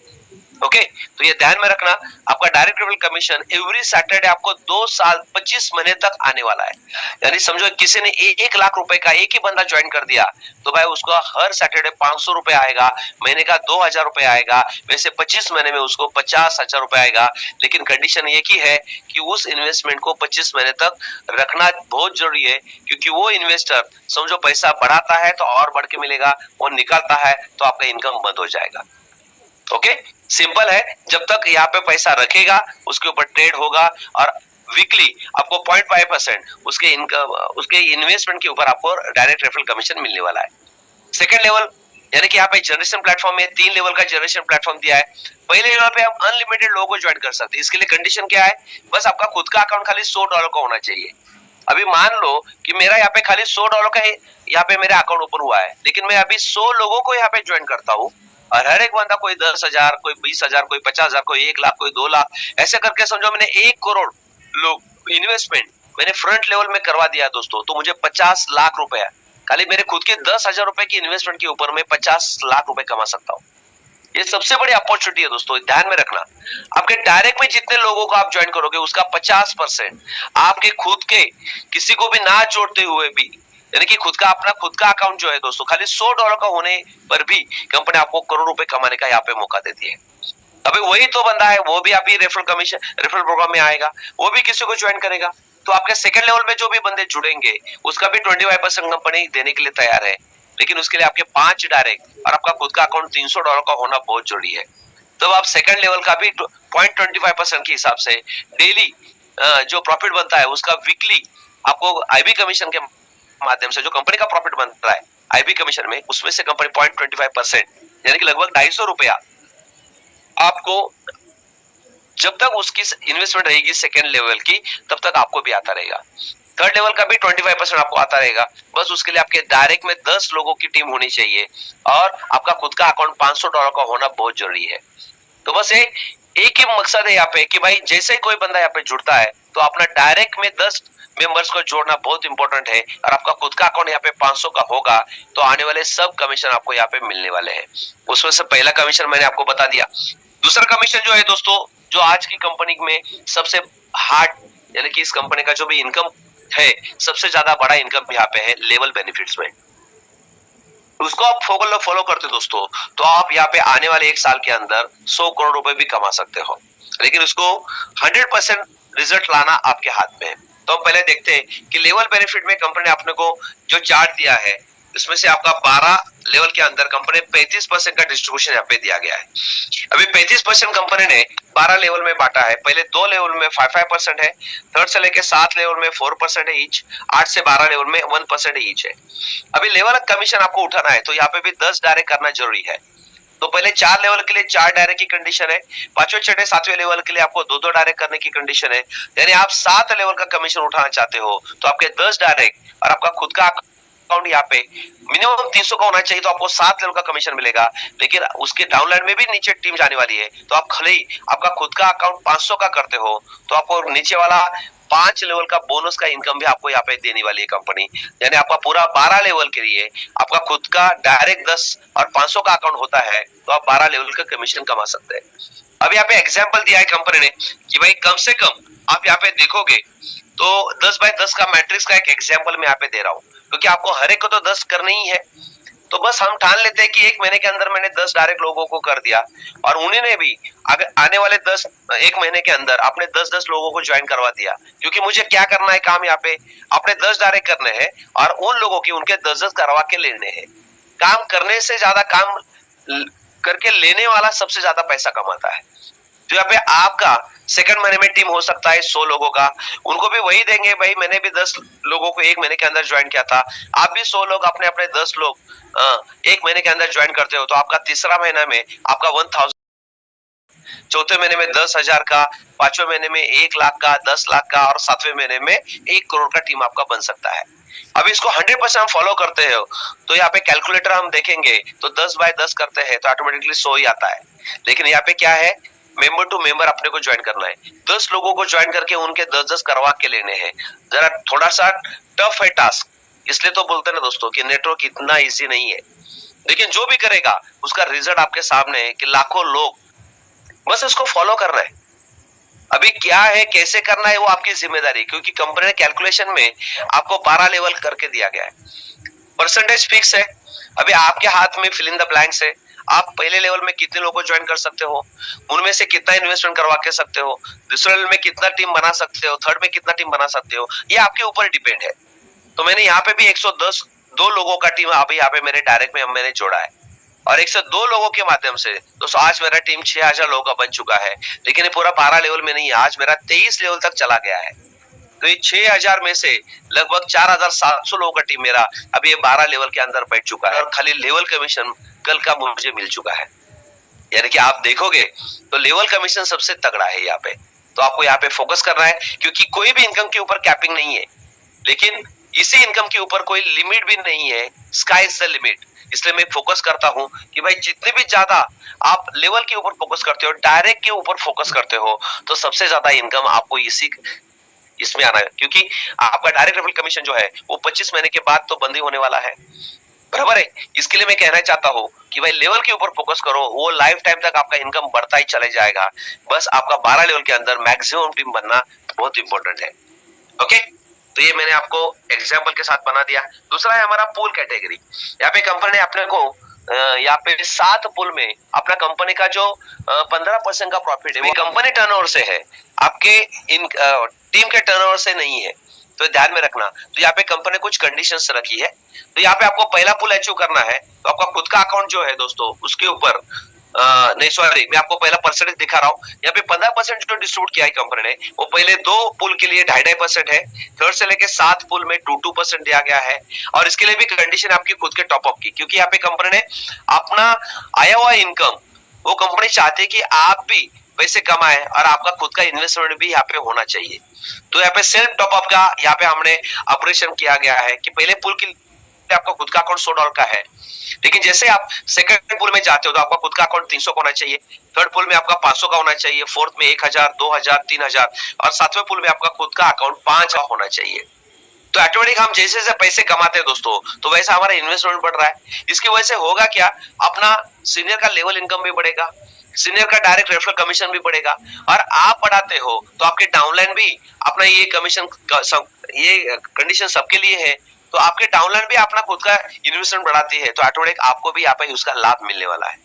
ओके, तो ये ध्यान में रखना, आपका direct referral commission every Saturday आपको 2 साल 25 महीने तक आने वाला है। यानी समझो किसी ने 1 लाख रुपए का एक ही बंदा ज्वाइन कर दिया तो भाई उसको हर सैटरडे 500 रुपए आएगा, महीने का 2000 रुपए आएगा। वैसे 25 महीने में उसको 50,000 रुपए आएगा। लेकिन कंडीशन एक ही है कि उस इन्वेस्टमेंट को 25 महीने तक रखना बहुत जरूरी है, क्योंकि वो इन्वेस्टर समझो पैसा बढ़ाता है तो और बढ़ के मिलेगा, और निकालता है तो आपका इनकम बंद हो जाएगा। ओके, सिंपल है। जब तक यहाँ पे पैसा रखेगा उसके ऊपर ट्रेड होगा, और वीकली आपको 0.5% उसके इनकम उसके इन्वेस्टमेंट के ऊपर आपको डायरेक्ट रेफरल कमीशन मिलने वाला है। सेकंड लेवल, यानी कि यहाँ पे जनरेशन प्लेटफॉर्म में 3 लेवल का जनरेशन प्लेटफॉर्म दिया है। पहले लेवल पे आप अनलिमिटेड लोगों को ज्वाइन कर सकते हैं। इसके लिए कंडीशन क्या है, बस आपका खुद का अकाउंट खाली $100 का होना चाहिए। अभी मान लो कि मेरा यहाँ पे खाली $100 का यहाँ पे मेरा अकाउंट ओपन हुआ है, लेकिन मैं अभी 100 लोगों को यहाँ पे ज्वाइन करता हूँ, और हर एक बंदा कोई 10,000, कोई 20,000, कोई 50,000, कोई 1 लाख, कोई 2 लाख, ऐसे करके समझो मैंने 1 करोड़ लोग इन्वेस्टमेंट मैंने फ्रंट लेवल में करवा दिया दोस्तों। तो मुझे 50 लाख रुपए, खाली मेरे खुद के 10,000 रुपए की इन्वेस्टमेंट के ऊपर मैं 50 लाख रुपए कमा सकता हूँ। ये सबसे बड़ी अपॉर्चुनिटी है दोस्तों, ध्यान में रखना। आपके डायरेक्ट में जितने लोगों को आप ज्वाइन करोगे उसका 50% आपके खुद के किसी को भी ना जोड़ते हुए भी, यानी कि खुद का अकाउंट जो है दोस्तों, खाली $100 का होने पर भी कंपनी आपको करोड़ रुपए कमाने का यहाँ पे मौका देती है। अभी वही तो बंदा है, वो भी अभी रेफरल प्रोग्राम में आएगा, वो भी किसी को ज्वाइन करेगा। तो आपके सेकंड लेवल में जो भी बंदे जुड़ेंगे उसका भी 25% कंपनी देने के लिए तैयार है, लेकिन उसके लिए आपके 5 डायरेक्ट और आपका खुद का अकाउंट $300 का होना बहुत जरूरी है। तब आप सेकंड लेवल का भी 0.25% के हिसाब से डेली जो प्रॉफिट बनता है उसका वीकली आपको IB कमीशन के माध्यम से जो कंपनी का प्रॉफिट बन रहा है IB कमीशन में, उसमें से कंपनी 0.25% यानी कि लगभग ₹250 आपको, जब तक उसकी इन्वेस्टमेंट रहेगी सेकेंड लेवल की तब तक आपको भी आता रहेगा। थर्ड लेवल का भी 25% आपको आता रहेगा। बस उसके लिए आपके डायरेक्ट में 10 लोगों की टीम होनी चाहिए, और आपका खुद का अकाउंट $500 का होना बहुत जरूरी है। तो बस एक ही मकसद है यहाँ पे कि भाई जैसे ही कोई बंदा यहाँ पे जुड़ता है तो अपना डायरेक्ट में 10 मेंबर्स को जोड़ना बहुत इंपॉर्टेंट है, और आपका खुद का अकाउंट यहाँ पे 500 का होगा तो आने वाले सब कमीशन आपको यहाँ पे मिलने वाले हैं। उसमें से पहला कमीशन मैंने आपको बता दिया। दूसरा कमीशन जो है दोस्तों, जो आज की कंपनी में सबसे हार्ड, यानी कि इस कंपनी का जो भी इनकम है सबसे ज्यादा बड़ा इनकम यहाँ पे है लेवल बेनिफिट्स में। उसको आप फॉलो करते दोस्तों तो आप यहाँ पे आने वाले 1 साल के अंदर 100 करोड़ रुपए भी कमा सकते हो, लेकिन उसको 100% रिजल्ट लाना आपके हाथ में है। तो हम पहले देखते हैं कि लेवल बेनिफिट में कंपनी ने अपने को जो चार्ट दिया है इसमें से आपका 12 लेवल के अंदर कंपनी 35% का डिस्ट्रीब्यूशन यहाँ पे दिया गया है। अभी 35% कंपनी ने 12 लेवल में बांटा है। पहले 2 लेवल में 5% है, थर्ड से लेके 7 लेवल में 4% है ईच, 8 से 12 लेवल में 1% ईच है। अभी लेवल कमीशन आपको उठाना है तो यहाँ पे भी 10 डायरेक्ट करना जरूरी है। तो पहले 4 लेवल के लिए 4 डायरेक्ट की कंडीशन है, 5वें 6वें 7वें लेवल के लिए आपको 2-2 डायरेक्ट करने की कंडीशन है। यानी आप 7 लेवल का कमीशन उठाना चाहते हो तो आपके 10 डायरेक्ट और आपका खुद का अकाउंट यहाँ पे मिनिमम 300 का होना चाहिए तो आपको 7 लेवल का कमीशन मिलेगा। लेकिन उसके डाउनलाइन में भी नीचे टीम जाने वाली है तो आप खाली आपका खुद का अकाउंट 500 का करते हो तो आपको नीचे वाला 5 लेवल का बोनस का इनकम भी आपको यहाँ पे देने वाली है कंपनी। यानी आपका पूरा 12 लेवल के लिए आपका खुद का डायरेक्ट 10 और 500 का अकाउंट होता है तो आप 12 लेवल का कमीशन कमा सकते हैं। अब यहाँ पे एग्जाम्पल दिया है कंपनी ने कि भाई कम से कम आप यहाँ पे देखोगे तो 10 बाय 10 का मैट्रिक्स का एक एग्जाम्पल मैं यहाँ पे दे रहा हूँ, क्योंकि आपको हर एक को तो 10 करना ही है। तो बस हम ठान लेते हैं कि 1 महीने के अंदर मैंने 10 डायरेक्ट लोगों को कर दिया और उन्हीं ने भी आने वाले 1 महीने के अंदर आपने 10-10 लोगों को ज्वाइन करवा दिया। क्योंकि मुझे क्या करना है काम यहाँ पे, आपने 10 डायरेक्ट करने हैं और उन लोगों की उनके 10-10 करवा के लेने हैं। काम करने से ज्यादा काम करके लेने वाला सबसे ज्यादा पैसा कमाता है। तो यहाँ पे आपका सेकंड महीने में टीम हो सकता है 100 लोगों का, उनको भी वही देंगे। भाई मैंने भी 10 लोगों को 1 महीने के अंदर ज्वाइन किया था, आप भी 100 लोग अपने अपने 10 लोग 1 महीने के अंदर ज्वाइन करते हो तो आपका तीसरा महीना में आपका 1000, चौथे महीने में 10,000 का, 5वें महीने में 1 लाख का, 10 लाख का और 7वें महीने में 1 करोड़ का टीम आपका बन सकता है। अब इसको 100% हम फॉलो करते हो तो यहाँ पे कैलकुलेटर हम देखेंगे तो 10 बाय 10 करते हैं तो ऑटोमेटिकली 100 ही आता है। लेकिन यहाँ पे क्या है, मेंबर टू मेंबर अपने को ज्वाइन करना है। 10 लोगों को ज्वाइन करके उनके 10-10 करवा के लेने हैं। जरा थोड़ा सा टफ है टास्क, इसलिए तो बोलते हैं ना दोस्तों कि नेटवर्क इतना इजी नहीं है। लेकिन जो भी करेगा उसका रिजल्ट आपके सामने है कि लाखों लोग, बस इसको फॉलो करना है। अभी क्या है कैसे करना है वो आपकी जिम्मेदारी, क्योंकि कंपनी ने कैलकुलेशन में आपको 12 लेवल करके दिया गया है। परसेंटेज फिक्स है, अभी आपके हाथ में फिल इन द ब्लैंक्स है। आप पहले लेवल में कितने लोगों को ज्वाइन कर सकते हो, उनमें से कितना इन्वेस्टमेंट करवा के सकते हो, दूसरे लेवल में कितना टीम बना सकते हो, थर्ड में कितना टीम बना सकते हो, ये आपके ऊपर डिपेंड है। तो मैंने यहाँ पे भी 110 2 लोगों का टीम अभी यहाँ पे मेरे डायरेक्ट में मैंने जोड़ा है और 102 लोगों के माध्यम से दोस्तों आज मेरा टीम 6000 लोगों का बन चुका है। लेकिन ये पूरा 12 लेवल में नहीं है, आज मेरा 23 लेवल तक चला गया है। तो ये 6000 में से लगभग 4700 लोगों का टीम मेरा अभी ये 12 लेवल के अंदर बैठ चुका है और खाली लेवल कमीशन कल का मुझे मिल चुका है। यानी कि आप देखोगे तो लेवल कमीशन सबसे तगड़ा है यहाँ पे। तो आपको यहाँ पे फोकस करना है, क्योंकि कोई भी इनकम के ऊपर कैपिंग नहीं है, लेकिन इसी इनकम के ऊपर कोई लिमिट भी नहीं है। Sky is the limit. इसलिए मैं फोकस करता हूं कि भाई जितने भी ज्यादा आप लेवल के ऊपर फोकस करते हो, डायरेक्ट के ऊपर फोकस करते हो, तो सबसे ज्यादा इनकम आपको इसमें आना है। क्योंकि आपका डायरेक्ट लेवल कमीशन जो है वो 25 महीने के बाद तो बंद ही होने वाला है, बराबर है। इसके लिए मैं कहना चाहता हूँ कि भाई लेवल के ऊपर फोकस करो, वो लाइफ टाइम तक आपका इनकम बढ़ता ही चले जाएगा। बस आपका 12 लेवल के अंदर मैक्सिमम टीम बनना बहुत इंपॉर्टेंट है। ओके, तो ये मैंने आपको एग्जाम्पल के साथ बना दिया। दूसरा है हमारा पूल कैटेगरी। यहाँ पे कंपनी ने अपने को यहाँ पे 7 पूल में अपना कंपनी का जो 15% का प्रॉफिट है वो कंपनी टर्नओवर से है, आपके इन टीम के टर्नओवर से नहीं है। तो ध्यान में रखना। तो यहाँ पे कंपनी कुछ कंडीशंस रखी है। तो यहाँ पे आपको पहला पूल अचीव करना है तो आपका खुद का अकाउंट जो है दोस्तों उसके ऊपर नहीं सॉरी, मैं आपको पहला परसेंटेज दिखा रहा हूँ। यहाँ पे 15% जो डिस्ट्रीब्यूट किया है कंपनी ने वो पहले 2 पुल के लिए 2.5% है, थर्ड से लेके 7 पुल में 2% दिया गया है। और इसके लिए भी कंडीशन आपकी खुद के टॉपअप की, क्योंकि यहाँ पे कंपनी ने अपना आया हुआ इनकम वो कंपनी चाहती है कि आप भी पैसे कमाए और आपका खुद का इन्वेस्टमेंट भी यहाँ पे होना चाहिए। तो यहाँ पे सेल्फ टॉपअप का यहाँ पे हमने ऑपरेशन किया गया है कि पहले पुल के लिए आपका खुद का अकाउंट $100 का है, लेकिन जैसे आप सेकंड पूल में जाते हो तो आपका खुद का अकाउंट 300 का होना चाहिए, थर्ड पूल में आपका 500 का होना चाहिए, फोर्थ में 1000, 2000, 3000 और 7वें पूल में आपका खुद का अकाउंट 5 का होना चाहिए। तो ऑटोमेटिक हम जैसे जैसे पैसे कमाते हैं दोस्तों तो वैसा हमारा इन्वेस्टमेंट बढ़ रहा है। इसकी वजह से होगा क्या, अपना सीनियर का लेवल इनकम भी बढ़ेगा, सीनियर का डायरेक्ट रेफरल कमीशन भी बढ़ेगा और आप बढ़ाते हो तो आपके डाउनलाइन भी अपना ये कमीशन ये कंडीशन सबके लिए है, तो आपके डाउनलाइन भी अपना खुद का इन्वेस्टमेंट बढ़ाती है। तो ऑटोमेटिक आपको भी यहाँ पे उसका लाभ मिलने वाला है।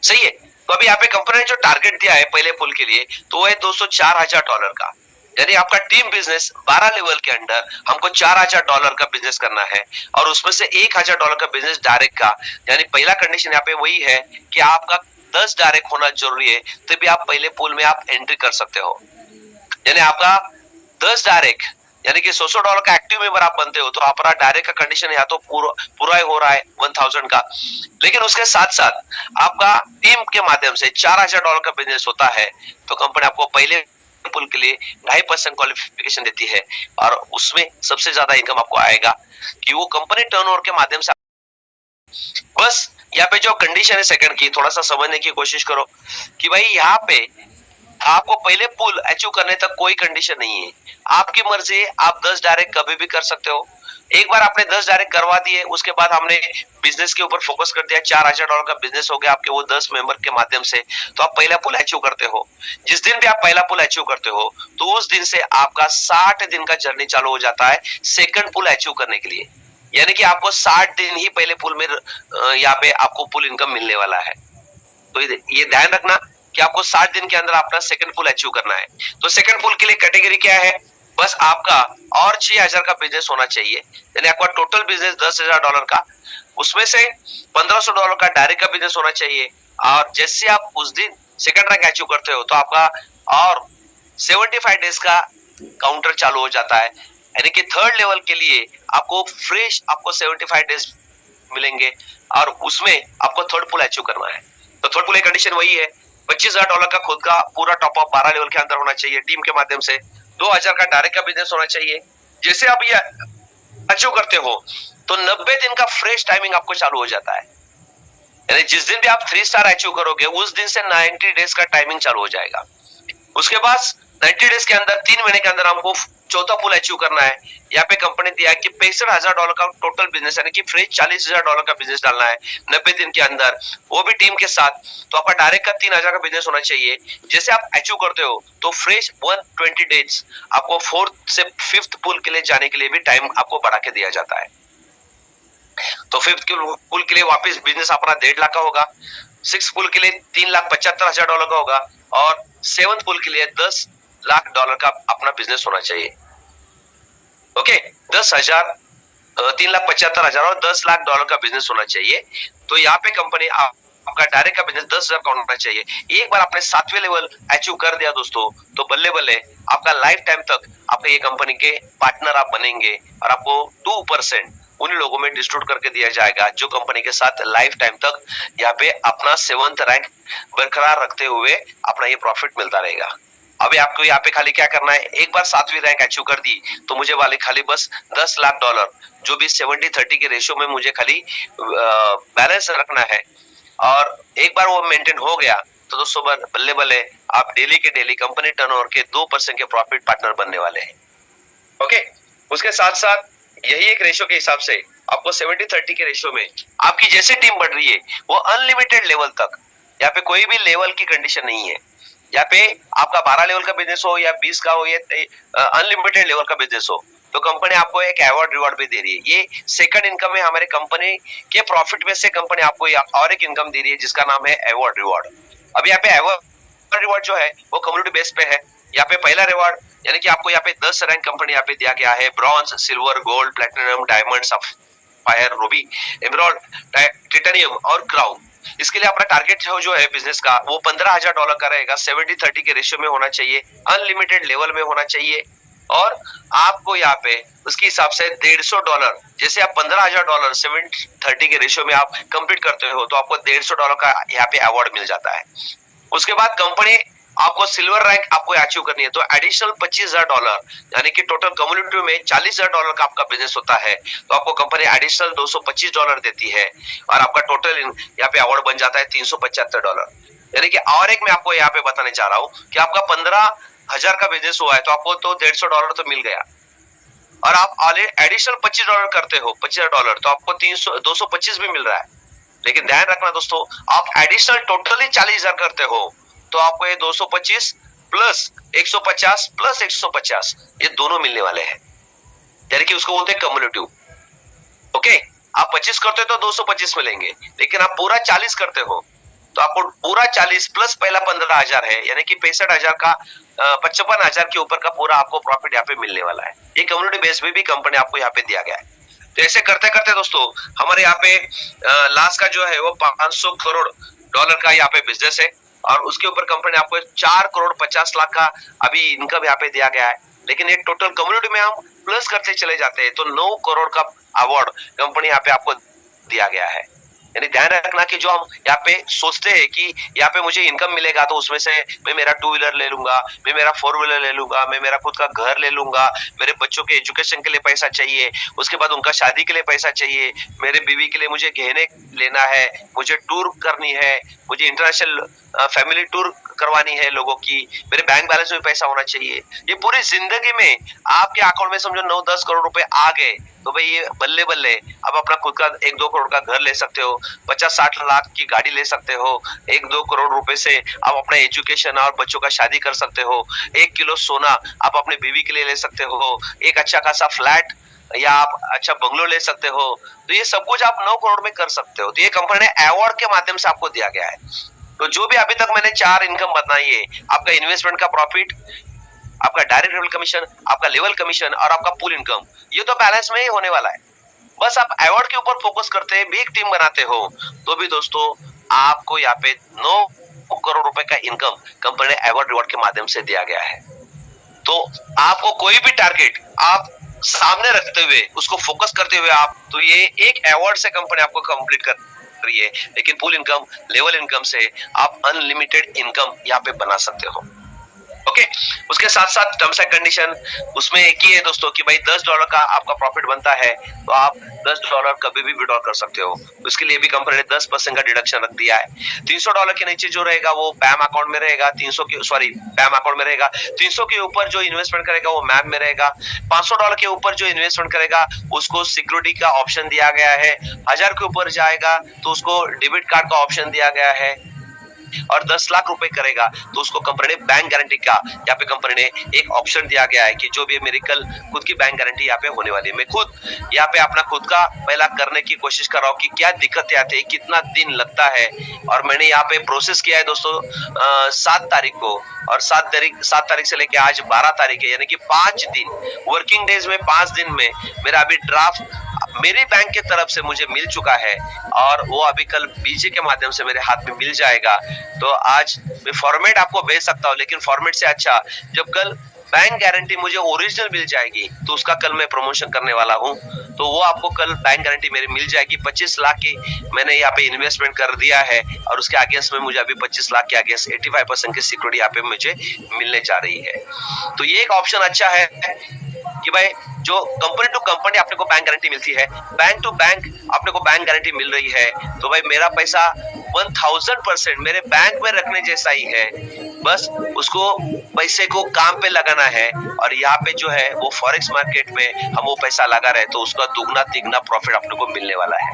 सही है। तो अभी यहाँ पे कंपनी ने जो टारगेट दिया है पहले पुल के लिए तो वो है $204,000 का। यानी आपका टीम बिजनेस 12 लेवल के अंडर हमको $4000 का बिजनेस करना है और उसमें से $1000 का बिजनेस डायरेक्ट का, यानी पहला कंडीशन यहाँ पे वही है कि आपका 10 डायरेक्ट होना जरूरी है, तभी आप पहले पूल में आप एंट्री कर सकते हो। यानी आपका 10 डायरेक्ट यानी कि $100 का एक्टिव मेंबर आप बनते हो तो आपका डायरेक्ट का कंडीशन या तो पूरा ही हो रहा है 1000 का, लेकिन उसके साथ साथ आपका टीम के माध्यम से $4000 का बिजनेस होता है तो कंपनी आपको पहले पुल के लिए 2.5% क्वालिफिकेशन देती है और उसमें सबसे ज्यादा इनकम आपको आएगा कि वो कंपनी टर्नओवर के माध्यम से। बस यहाँ पे जो कंडीशन है सेकंड की थोड़ा सा समझने की कोशिश करो कि भाई यहाँ पे आपको पहले पुल अचीव करने तक कोई कंडीशन नहीं है, आपकी मर्जी, आप 10 डायरेक्ट कभी भी कर सकते हो। एक बार आपने 10 डायरेक्ट करवा दिए, उसके बाद हमने बिजनेस के ऊपर फोकस कर दिया, $4000 का बिजनेस हो गया आपके वो 10 मेंबर के माध्यम से, तो आप पहला पुल अचीव करते हो। जिस दिन भी आप पहला पुल अचीव करते हो तो उस दिन से आपका 60 दिन का जर्नी चालू हो जाता है सेकंड पुल अचीव करने के लिए। यानी कि आपको 60 दिन ही पहले पुल में यहाँ पे आपको पुल इनकम मिलने वाला है। तो ये ध्यान रखना कि आपको 60 दिन के अंदर अपना सेकंड पुल अचीव करना है। तो सेकंड पुल के लिए कैटेगरी क्या है, बस आपका और 6000 का बिजनेस होना चाहिए, यानी आपका टोटल बिजनेस $10,000 का, उसमें से $1500 का डायरेक्ट का बिजनेस होना चाहिए। और जैसे आप उस दिन सेकंड रैंक अचीव करते हो तो आपका और 75 डेज का काउंटर चालू हो जाता है, यानी कि थर्ड लेवल के लिए आपको फ्रेश आपको 75 डेज मिलेंगे और उसमें आपको थर्ड पुल अचीव करना है। तो थर्ड पुल की कंडीशन वही है, $25,000 का खुद का पूरा टॉप अप 12 लेवल के अंदर होना चाहिए टीम के माध्यम से, 2000 का डायरेक्ट का बिजनेस होना चाहिए। जैसे आप ये अचीव करते हो तो 90 दिन का फ्रेश टाइमिंग आपको चालू हो जाता है, यानी जिस दिन भी आप 3 स्टार अचीव करोगे उस दिन से 90 डेज का टाइमिंग चालू हो जाएगा। उसके बाद 90 डेज के अंदर 3 महीने के अंदर हमको चौथा पुल अचीव करना है। यहाँ पे कंपनी दिया है कि $65,000 का टोटल बिजनेस, यानी कि फ्रेश $40,000 का बिजनेस डालना है 90 दिन के अंदर, वो भी टीम के साथ। तो आपका डायरेक्ट का 3000 का बिजनेस होना चाहिए। जैसे आप अचीव करते हो तो फ्रेश 120 डेज आपको 4th से 5th पुल के लिए जाने के लिए भी टाइम आपको बढ़ा के दिया जाता है। तो 5th पुल के लिए वापस बिजनेस अपना 1.5 लाख का होगा, 6th पुल के लिए $3,75,000 का होगा और 7th पुल के लिए $10 लाख का अपना बिजनेस होना चाहिए। ओके, 10,000, 3,75,000 और $10 लाख का बिजनेस होना चाहिए। तो यहाँ पे कंपनी आपका डायरेक्ट का बिजनेस 10,000 का होना चाहिए। एक बार आपने 7वें लेवल अचीव कर दिया दोस्तों तो बल्ले बल्ले आपका लाइफ टाइम तक आपके ये कंपनी के पार्टनर आप बनेंगे और आपको 2% उन लोगों में डिस्ट्रीब्यूट करके दिया जाएगा जो कंपनी के साथ लाइफ टाइम तक यहाँ पे अपना 7th रैंक बरकरार रखते हुए अपना ये प्रॉफिट मिलता रहेगा। अभी आपको यहाँ पे खाली क्या करना है, एक बार 7वीं रैंक अचीव कर दी तो मुझे वाले खाली बस $10 लाख जो भी 70-30 के रेशियो में मुझे खाली बैलेंस रखना है और एक बार वो मेंटेन हो गया तो दोस्तों बल्ले बल्ले आप डेली के डेली कंपनी टर्नओवर के 2% के प्रॉफिट पार्टनर बनने वाले हैं। ओके, उसके साथ साथ यही एक रेशियो के हिसाब से आपको 70-30 के रेशियो में आपकी जैसे टीम बढ़ रही है वो अनलिमिटेड लेवल तक, यहाँ पे कोई भी लेवल की कंडीशन नहीं है। यहाँ पे आपका 12 लेवल का बिजनेस हो या 20 का हो या अनलिमिटेड लेवल का बिजनेस हो तो कंपनी आपको एक अवार्ड रिवॉर्ड भी दे रही है। ये सेकंड इनकम है, हमारे कंपनी के प्रॉफिट में से कंपनी आपको और एक इनकम दे रही है जिसका नाम है अवार्ड रिवॉर्ड। अब यहाँ पे अवार्ड रिवॉर्ड जो है वो कम्युनिटी बेस पे है। यहाँ पे पहला रिवॉर्ड यानी कि आपको यहाँ पे 10 रैंक कंपनी यहाँ पे दिया गया है, bronze, silver, gold, platinum, diamond, sapphire, Ruby, emerald, titanium और क्राउन। इसके लिए अपना टारगेट जो है बिजनेस का वो $15,000 का रहेगा, 70-30 के रेशियो में होना चाहिए, अनलिमिटेड लेवल में होना चाहिए और आपको यहाँ पे उसके हिसाब से $150, जैसे आप $15,000 70-30 के रेशियो में आप कंप्लीट करते हो तो आपको $150 का यहाँ पे अवार्ड मिल जाता है। उसके बाद कंपनी आपको सिल्वर रैंक आपको अचीव करनी है तो एडिशनल $25,000 यानी कि टोटल कम्युनिटी में $40,000 का आपका बिजनेस होता है तो आपको कंपनी एडिशनल $225 देती है और आपका टोटल यहाँ पे अवार्ड बन जाता है $375। यानी कि और एक मैं आपको यहाँ पे बताने चाह रहा हूँ कि आपका 15,000 का बिजनेस हुआ है तो आपको तो $150 तो मिल गया और आप एडिशनल $25 करते हो, $25,000 तो आपको 225 भी मिल रहा है। लेकिन ध्यान रखना दोस्तों, आप एडिशनल टोटली 40,000 करते हो तो आपको ये 225 प्लस 150 प्लस 150 ये दोनों मिलने वाले हैं, यानी कि उसको बोलते हैं कम्युलेटिव। ओके, आप 25 करते हो तो 225 मिलेंगे, लेकिन आप पूरा 40 करते हो तो आपको पूरा 40 प्लस पहला 15,000 है, यानी कि 65,000 का 55,000 के ऊपर का पूरा आपको प्रॉफिट यहाँ पे मिलने वाला है। ये कम्युनिटी बेस पे भी कंपनी आपको यहाँ पे दिया गया है। तो ऐसे करते करते दोस्तों हमारे यहाँ पे लास्ट का जो है वो 500 करोड़ डॉलर का यहाँ पे बिजनेस है, और उसके ऊपर कंपनी आपको 4 करोड़ 50 लाख का अभी इनकम यहाँ पे दिया गया है। लेकिन एक टोटल कम्युनिटी में हम प्लस करते चले जाते हैं तो 9 करोड़ का अवार्ड कंपनी यहाँ पे आपको दिया गया है। यानी ध्यान रखना कि जो हम यहाँ पे सोचते हैं कि यहाँ पे मुझे इनकम मिलेगा तो उसमें से मैं मेरा 2 व्हीलर ले लूंगा, मैं मेरा 4 व्हीलर ले लूंगा, मैं मेरा खुद का घर ले लूंगा, मेरे बच्चों के एजुकेशन के लिए पैसा चाहिए, उसके बाद उनका शादी के लिए पैसा चाहिए, मेरे बीवी के लिए मुझे गहने लेना है, मुझे टूर करनी है, मुझे इंटरनेशनल फैमिली टूर करवानी है लोगों की, मेरे बैंक बैलेंस में पैसा होना चाहिए। ये पूरी जिंदगी में आपके अकाउंट में समझो 9-10 करोड़ रुपए आ गए तो भाई ये बल्ले बल्ले अब अपना खुद का 1-2 करोड़ का घर ले सकते हो, 50-60 लाख की गाड़ी ले सकते हो, 1-2 करोड़ रुपए से आप अपना एजुकेशन और बच्चों का शादी कर सकते हो, 1 किलो सोना आप अपने बीवी के लिए ले सकते हो, एक अच्छा खासा फ्लैट या आप अच्छा बंगलो ले सकते हो। तो ये सब कुछ आप 9 करोड़ में कर सकते हो। तो ये कंपनी ने अवार्ड के माध्यम से आपको दिया गया है। तो जो भी अभी तक मैंने 4 इनकम बताई है, आपका इन्वेस्टमेंट का प्रॉफिट, आपका डायरेक्ट लेवल कमीशन, आपका लेवल कमीशन और आपका पूल इनकम, ये तो बैलेंस में ही होने वाला है। बस आप अवार्ड के ऊपर फोकस करते हैं, बिग टीम बनाते हो तो भी दोस्तों आपको यहाँ पे 9 करोड़ रुपए का इनकम कंपनी ने अवार्ड रिवॉर्ड के माध्यम से दिया गया है। तो आपको कोई भी टारगेट आप सामने रखते हुए उसको फोकस करते हुए आप, तो ये एक अवार्ड से कंपनी आपको कंप्लीट कर रही है, लेकिन पूल इनकम, लेवल इनकम से आप अनलिमिटेड इनकम यहाँ पे बना सकते हो। ओके, उसके साथ साथ टर्म्स एंड कंडीशन उसमें एक ही है दोस्तों कि भाई $10 का आपका प्रॉफिट बनता है तो आप $10 कभी भी विड्रॉ कर सकते हो। उसके लिए भी कंपनी ने 10% का डिडक्शन रख दिया है। $300 के नीचे जो रहेगा वो पैम अकाउंट में रहेगा, पैम अकाउंट में रहेगा। 300 के ऊपर जो इन्वेस्टमेंट करेगा वो मैम में रहेगा। $500 के ऊपर जो इन्वेस्टमेंट करेगा उसको सिक्योरिटी का ऑप्शन दिया गया है। 1000 के ऊपर जाएगा तो उसको डेबिट कार्ड का ऑप्शन दिया गया है, और 10 लाख रुपए करेगा तो उसको कंपनी ने बैंक गारंटी का यहाँ पे कंपनी ने एक ऑप्शन दिया गया है कि जो भी मेरी कल खुद की बैंक गारंटी यहाँ पे होने वाली है। मैं खुद यहाँ पे अपना खुद का पहला करने की कोशिश कर रहा हूँ कि क्या दिक्कतें आती है, कितना दिन लगता है, और मैंने यहाँ पे प्रोसेस किया है दोस्तों 7 तारीख को, और 7 तारीख से लेके आज 12 तारीख है, यानी कि 5 दिन वर्किंग डेज में 5 दिन में मेरा अभी ड्राफ्ट मेरी बैंक के तरफ से मुझे मिल चुका है, और वो अभी कल बीजे के माध्यम से मेरे हाथ में मिल जाएगा। तो आज मैं फॉर्मेट आपको भेज सकता हूँ, लेकिन फॉर्मेट से अच्छा जब कल बैंक गारंटी मुझे ओरिजिनल मिल जाएगी तो उसका कल मैं प्रमोशन करने वाला हूँ। तो वो आपको कल बैंक गारंटी मेरी मिल जाएगी। 25 लाख की मैंने यहाँ पे इन्वेस्टमेंट कर दिया है, और उसके अगेंस्ट में मुझे अभी 25 लाख के अगेंस्ट 85% की सिक्योरिटी यहाँ पे मुझे मिलने जा रही है। तो ये एक ऑप्शन अच्छा है कि भाई जो कंपनी टू कंपनी अपने को बैंक गारंटी मिलती है, बैंक टू बैंक अपने को बैंक गारंटी मिल रही है, तो भाई मेरा पैसा 1000% मेरे बैंक में रखने जैसा ही है। बस उसको पैसे को काम पे लगाना है, और यहाँ पे जो है वो फॉरेक्स मार्केट में हम वो पैसा लगा रहे तो उसका दुगना तिगना प्रॉफिट अपने को मिलने वाला है।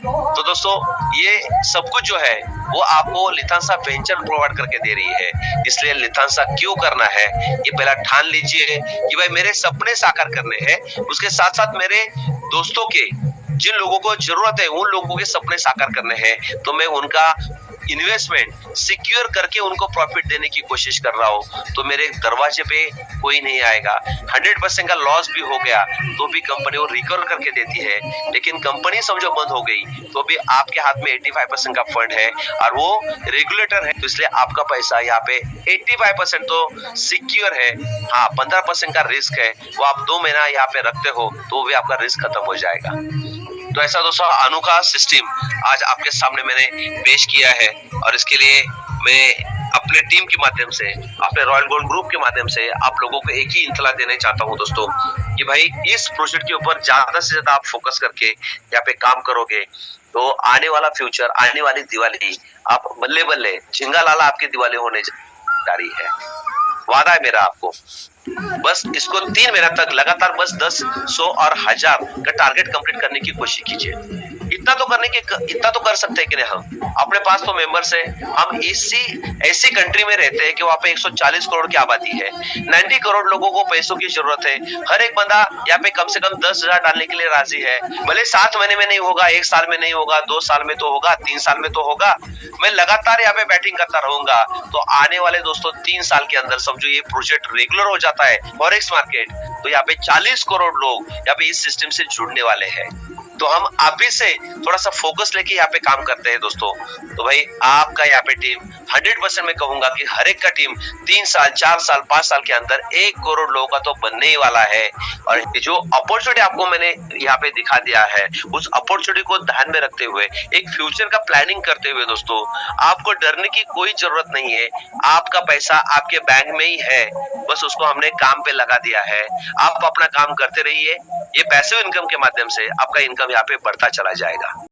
तो दोस्तों ये सब कुछ जो है वो आपको लिथांसा वेंचर प्रोवाइड करके दे रही है। इसलिए लिथांसा क्यों करना है ये पहला ठान लीजिए कि भाई मेरे सपने साकार करने हैं, उसके साथ साथ मेरे दोस्तों के जिन लोगों को जरूरत है उन लोगों के सपने साकार करने हैं, तो मैं उनका इन्वेस्टमेंट सिक्योर करके उनको प्रॉफिट देने की कोशिश कर रहा हूँ। तो मेरे दरवाजे पे कोई नहीं आएगा। 100% का लॉस भी हो गया तो भी कंपनी वो रिकवर करके देती है, लेकिन कंपनी समझो बंद हो गई तो भी आपके हाथ में 85% का फंड है और वो रेगुलेटर है, तो इसलिए आपका पैसा यहाँ पे 85% तो सिक्योर है। हाँ, 15% का रिस्क है, वो आप 2 महीना यहाँ पे रखते हो तो भी आपका रिस्क खत्म हो जाएगा। तो ऐसा दोस्तों अनोखा सिस्टम आज आपके सामने मैंने पेश किया है, और इसके लिए मैं अपने टीम के माध्यम से, अपने रॉयल गोल्ड ग्रुप के माध्यम से आप लोगों को एक ही इत्तला देना चाहता हूं दोस्तों कि भाई इस प्रोजेक्ट के ऊपर ज्यादा से ज्यादा आप फोकस करके यहाँ पे काम करोगे तो आने वाला फ्यूचर, आने वाली दिवाली आप बल्ले बल्ले झिंगा लाला आपकी दिवाली होने जा रही है। वादा है मेरा आपको। बस इसको 3 महीना तक लगातार बस 10, 100 और 1000 का टारगेट कंप्लीट करने की कोशिश कीजिए। इतना तो कर सकते हैं कि नहीं हम। अपने पास तो मेंबर्स है, हम ऐसी कंट्री में रहते हैं कि वहां पे 140 करोड़ की आबादी है, 90 करोड़ लोगों को पैसों की जरूरत है। हर एक बंदा यहाँ पे कम से कम 10,000 डालने के लिए राजी है। भले 7 महीने में नहीं होगा, 1 साल में नहीं होगा, 2 साल में तो होगा, 3 साल में तो होगा। मैं लगातार यहाँ पे बैटिंग करता रहूंगा, तो आने वाले दोस्तों 3 साल के अंदर समझो ये प्रोजेक्ट रेगुलर हो जाता है फॉरेक्स मार्केट, तो यहाँ पे 40 करोड़ लोग यहाँ पे इस सिस्टम से जुड़ने वाले हैं। तो हम आप ही से थोड़ा सा फोकस लेके यहाँ पे काम करते हैं दोस्तों। तो भाई आपका यहाँ पे टीम 100% मैं कहूंगा कि हर एक का टीम 3 साल, 4 साल, 5 साल के अंदर 1 करोड़ लोगों का तो बनने ही वाला है। और जो अपॉर्चुनिटी आपको मैंने यहाँ पे दिखा दिया है, उस अपॉर्चुनिटी को ध्यान में रखते हुए एक फ्यूचर का प्लानिंग करते हुए दोस्तों, आपको डरने की कोई जरूरत नहीं है। आपका पैसा आपके बैंक में ही है, बस उसको हमने काम पे लगा दिया है। आप अपना काम करते रहिए, ये पैसिव इनकम के माध्यम से आपका इनकम यहाँ पे बढ़ता चला जाएगा।